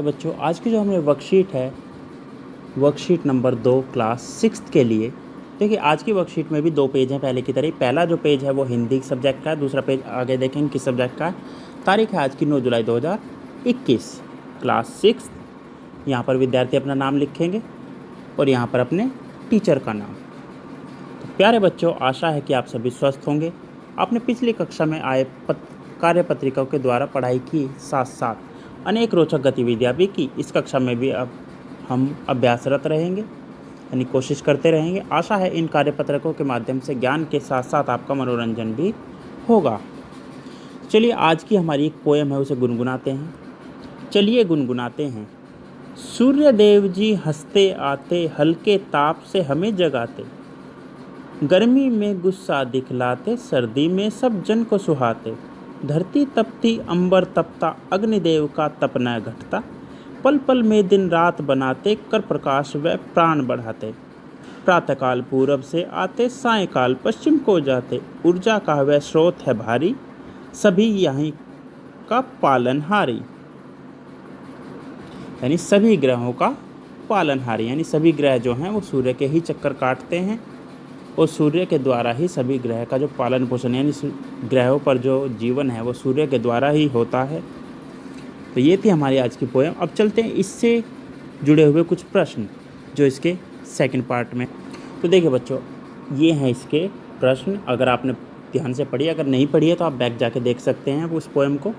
प्यारे बच्चों, आज की जो हमें वर्कशीट है, वर्कशीट नंबर 2 क्लास 6 के लिए। देखिए, आज की वर्कशीट में भी 2 पेज हैं पहले की तरह ही। पहला जो पेज है वो हिंदी सब्जेक्ट का है, दूसरा पेज आगे देखेंगे किस सब्जेक्ट का है। तारीख है आज की 9 जुलाई 2021, क्लास 6। यहाँ पर विद्यार्थी अपना नाम लिखेंगे और यहाँ पर अपने टीचर का नाम। तो प्यारे बच्चों, आशा है कि आप सभी स्वस्थ होंगे। आपने पिछली कक्षा में आए कार्यपत्रिकाओं के द्वारा पढ़ाई की, साथ साथ अनेक रोचक गतिविधियाँ भी की। इस कक्षा में भी अब हम अभ्यासरत रहेंगे, यानी कोशिश करते रहेंगे। आशा है इन कार्यपत्रकों के माध्यम से ज्ञान के साथ साथ आपका मनोरंजन भी होगा। चलिए, आज की हमारी एक पोएम है, उसे गुनगुनाते हैं। चलिए गुनगुनाते हैं। सूर्य देव जी हंसते आते, हल्के ताप से हमें जगाते, गर्मी में गुस्सा दिखलाते, सर्दी में सब जन को सुहाते। धरती तपती, अंबर तपता, अग्निदेव का तपना घटता, पल पल में दिन रात बनाते, कर प्रकाश व प्राण बढ़ाते। प्रातःकाल पूरब से आते, सायंकाल पश्चिम को जाते, ऊर्जा का वह स्रोत है भारी, सभी यहीं का पालनहारी। यानी सभी ग्रहों का पालनहारी, यानी सभी ग्रह जो हैं वो सूर्य के ही चक्कर काटते हैं और सूर्य के द्वारा ही सभी ग्रह का जो पालन पोषण, यानी ग्रहों पर जो जीवन है वो सूर्य के द्वारा ही होता है। तो ये थी हमारी आज की पोएम। अब चलते हैं इससे जुड़े हुए कुछ प्रश्न जो इसके सेकंड पार्ट में। तो देखिए बच्चों, ये हैं इसके प्रश्न। अगर आपने ध्यान से पढ़ी, अगर नहीं पढ़ी है तो आप बैक जाके देख सकते हैं उस पोएम को।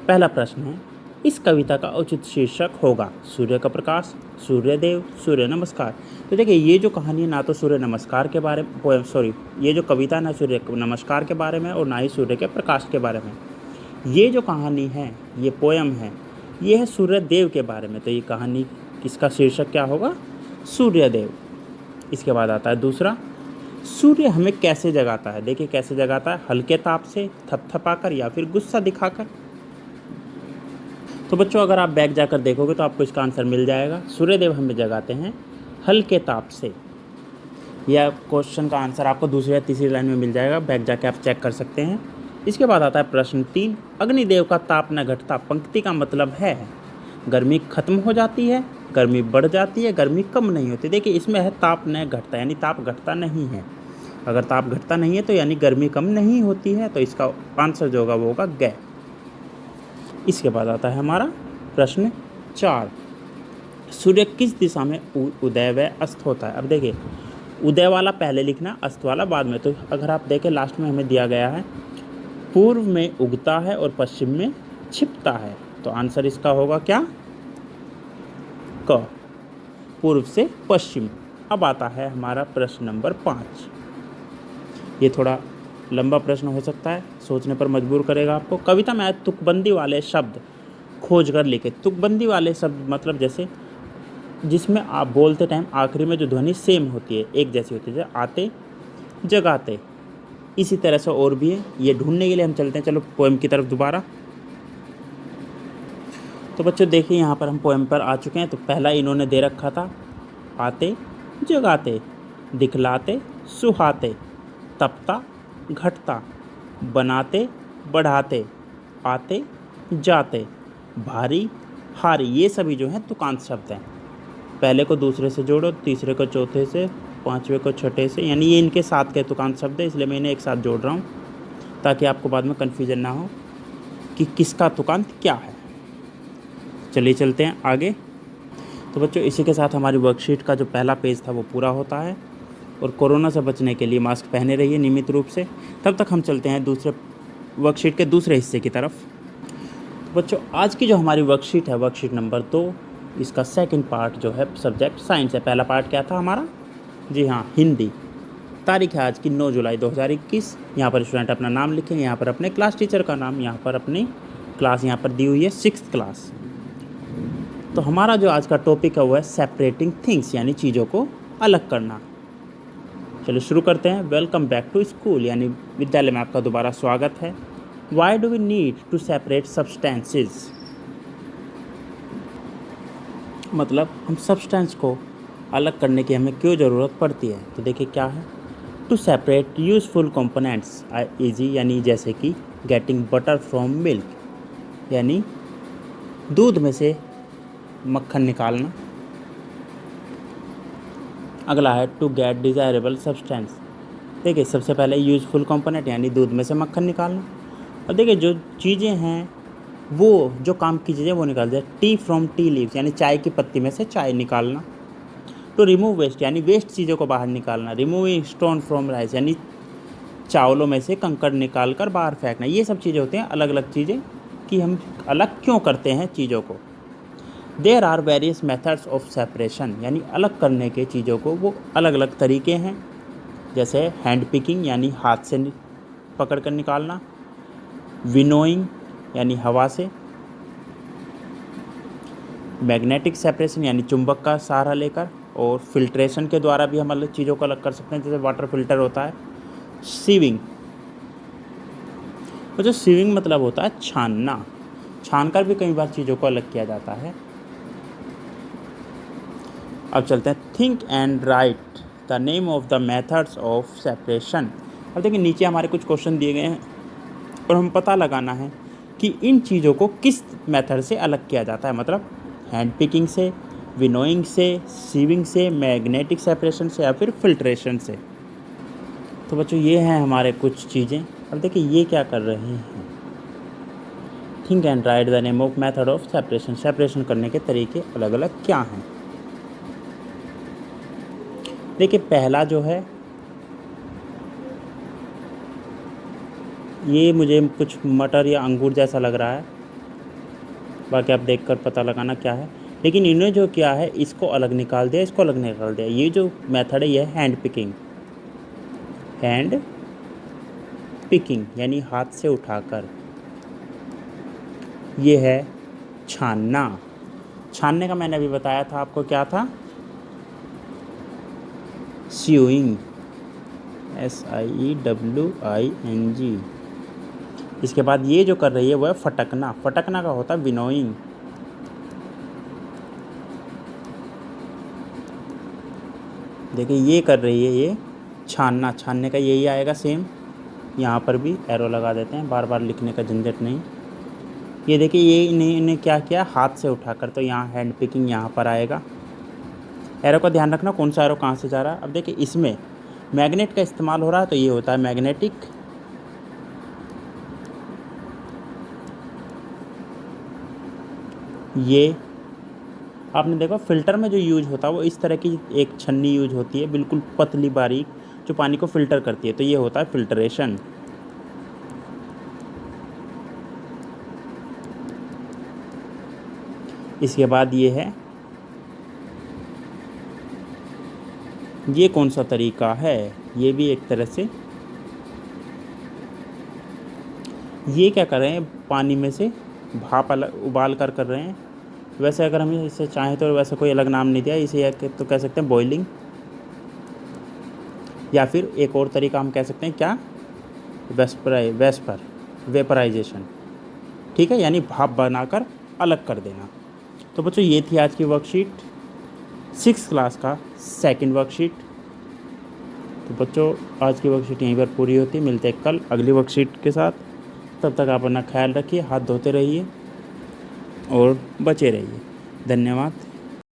पहला प्रश्न है, इस कविता का उचित शीर्षक होगा सूर्य का प्रकाश, सूर्यदेव, सूर्य नमस्कार। तो देखिए, ये जो कहानी है ना तो सूर्य नमस्कार के बारे में, पोएम सॉरी, ये जो कविता ना सूर्य नमस्कार के बारे में और ना ही सूर्य के प्रकाश के बारे में। ये जो कहानी है, ये पोएम है, ये है सूर्यदेव के बारे में। तो ये कहानी, इसका शीर्षक क्या होगा? सूर्यदेव। इसके बाद आता है दूसरा, सूर्य हमें कैसे जगाता है। देखिए कैसे जगाता है, हल्के ताप से, थपथपाकर या फिर गुस्सा दिखाकर। तो बच्चों, अगर आप बैक जाकर देखोगे तो आपको इसका आंसर मिल जाएगा। सूर्यदेव हमें जगाते हैं हल्के ताप से। यह क्वेश्चन का आंसर आपको दूसरी या तीसरी लाइन में मिल जाएगा, बैक जाके आप चेक कर सकते हैं। इसके बाद आता है प्रश्न 3, अग्निदेव का ताप न घटता। पंक्ति का मतलब है गर्मी खत्म हो जाती है, गर्मी बढ़ जाती है, गर्मी कम नहीं होती। देखिए इसमें है ताप न घटता, यानी ताप घटता नहीं है। अगर ताप घटता नहीं है तो यानी गर्मी कम नहीं होती है। तो इसका आंसर जो होगा वो होगा ग। इसके बाद आता है हमारा प्रश्न 4, सूर्य किस दिशा में उदय व अस्त होता है। अब देखिए, उदय वाला पहले लिखना, अस्त वाला बाद में। तो अगर आप देखें लास्ट में हमें दिया गया है पूर्व में उगता है और पश्चिम में छिपता है। तो आंसर इसका होगा क्या? क, पूर्व से पश्चिम। अब आता है हमारा प्रश्न नंबर 5। ये थोड़ा लंबा प्रश्न हो सकता है, सोचने पर मजबूर करेगा आपको। कविता में आए तुकबंदी वाले शब्द खोज कर लिखे। तुकबंदी वाले शब्द मतलब जैसे जिसमें आप बोलते टाइम आखिरी में जो ध्वनि सेम होती है, एक जैसी होती है, जैसे आते, जगाते। इसी तरह से और भी है, ये ढूंढने के लिए हम चलते हैं। चलो पोएम की तरफ दोबारा। तो बच्चों देखिए, यहाँ पर हम पोएम पर आ चुके हैं। तो पहला इन्होंने दे रखा था, आते, जगाते, दिखलाते, सुहाते, तपता, घटता, बनाते, बढ़ाते, आते, जाते, भारी, हारी। ये सभी जो हैं तुकांत शब्द हैं। पहले को दूसरे से जोड़ो, तीसरे को चौथे से, पांचवे को छठे से, यानी ये इनके साथ के तुकांत शब्द है, इसलिए मैं इन्हें एक साथ जोड़ रहा हूँ ताकि आपको बाद में कन्फ्यूजन ना हो कि किसका तुकांत क्या है। चलिए चलते हैं आगे। तो बच्चों, इसी के साथ हमारी वर्कशीट का जो पहला पेज था वो पूरा होता है। और कोरोना से बचने के लिए मास्क पहने रहिए नियमित रूप से। तब तक हम चलते हैं दूसरे वर्कशीट के दूसरे हिस्से की तरफ। तो बच्चों, आज की जो हमारी वर्कशीट है, वर्कशीट नंबर 2, इसका सेकंड पार्ट जो है सब्जेक्ट साइंस है। पहला पार्ट क्या था हमारा? जी हाँ, हिंदी। तारीख है आज की 9 जुलाई 2021। यहाँ पर स्टूडेंट अपना नाम लिखेंगे, यहाँ पर अपने क्लास टीचर का नाम, यहाँ पर अपनी क्लास यहाँ पर दी हुई है 6th क्लास। तो हमारा जो आज का टॉपिक है वो है सेपरेटिंग थिंग्स, यानी चीज़ों को अलग करना। चलिए शुरू करते हैं। वेलकम बैक टू स्कूल, यानी विद्यालय में आपका दोबारा स्वागत है। Why do we need to separate substances. मतलब हम सब्सटेंस को अलग करने की हमें क्यों ज़रूरत पड़ती है। तो देखिए क्या है, to separate useful components are easy, यानी जैसे कि गेटिंग बटर फ्रॉम मिल्क, यानी दूध में से मक्खन निकालना। अगला है टू गेट डिज़ायरेबल सब्सटेंस। देखिए सबसे पहले यूज़फुल कंपोनेंट यानी दूध में से मक्खन निकालना। और देखिए जो चीज़ें हैं वो जो काम की चीज़ें वो निकाल दे। टी फ्रॉम टी लीव्स यानी चाय की पत्ती में से चाय निकालना। टू रिमूव वेस्ट यानी वेस्ट चीज़ों को बाहर निकालना। रिमूविंग स्टोन फ्रॉम राइस यानी चावलों में से कंकड़ निकाल कर बाहर फेंकना। ये सब चीज़ें होती हैं अलग अलग चीज़ें कि हम अलग क्यों करते हैं चीज़ों को। There are various methods of separation यानी अलग करने के चीज़ों को वो अलग अलग तरीके हैं। जैसे हैंड पिकिंग यानी हाथ से पकड़ कर निकालना। विनोइंग यानी हवा से। मैग्नेटिक सेपरेशन यानी चुंबक का सहारा लेकर। और फिल्ट्रेशन के द्वारा भी हम अलग चीज़ों को अलग कर सकते हैं, जैसे वाटर फिल्टर होता है। सीविंग, और जो सीविंग मतलब होता है छानना। छानकर भी कई बार चीज़ों को अलग किया जाता है। अब चलते हैं think and right the name of the methods of separation. अब देखिए नीचे हमारे कुछ क्वेश्चन दिए गए हैं और हम पता लगाना है कि इन चीज़ों को किस मेथड से अलग किया जाता है, मतलब हैंड पिकिंग से, विनोइंग से, सीविंग से, मैग्नेटिक सेपरेशन से या फिर फिल्ट्रेशन से। तो बच्चों ये हैं हमारे कुछ चीज़ें। अब देखिए ये क्या कर रहे हैं, think and right the name of method of separation. Separation करने के तरीके अलग अलग क्या हैं। देखिए पहला जो है ये मुझे कुछ मटर या अंगूर जैसा लग रहा है, बाकी आप देखकर पता लगाना क्या है। लेकिन इन्होंने जो किया है इसको अलग निकाल दिया, इसको अलग निकाल दिया। ये जो मेथड है ये है हैंड पिकिंग। हैंड पिकिंग यानी हाथ से उठाकर। ये है छानना। छानने का मैंने अभी बताया था आपको क्या था, स्यूइंग, SIEWING। इसके बाद ये जो कर रही है वो है फटकना। फटकना का होता है विनोइंग। देखिए ये कर रही है ये छानना। छानने का यही आएगा सेम। यहाँ पर भी एरो लगा देते हैं, बार बार लिखने का झंझट नहीं। ये देखिए ये इन्हें क्या किया, हाथ से उठाकर, तो यहाँ हैंड पिकिंग यहाँ पर आएगा। एरो का ध्यान रखना कौन सा एरो कहाँ से जा रहा है। अब देखिए इसमें मैग्नेट का इस्तेमाल हो रहा है तो ये होता है मैग्नेटिक। ये आपने देखा फ़िल्टर में जो यूज होता है वो इस तरह की एक छन्नी यूज होती है, बिल्कुल पतली बारीक, जो पानी को फ़िल्टर करती है, तो ये होता है फिल्ट्रेशन। इसके बाद ये है, ये कौन सा तरीका है, ये भी एक तरह से ये क्या कर रहे हैं, पानी में से भाप अलग उबाल कर रहे हैं। वैसे अगर हम इसे चाहें तो वैसे कोई अलग नाम नहीं दिया, इसे तो कह सकते हैं बॉइलिंग, या फिर एक और तरीका हम कह सकते हैं क्या, वेपराइजेशन। ठीक है, यानी भाप बनाकर अलग कर देना। तो बच्चों ये थी आज की वर्कशीट, 6th क्लास का सेकंड वर्कशीट। तो बच्चों आज की वर्कशीट यहीं पर पूरी होती है। मिलते हैं कल अगली वर्कशीट के साथ। तब तक आप अपना ख्याल रखिए, हाथ धोते रहिए और बचे रहिए। धन्यवाद।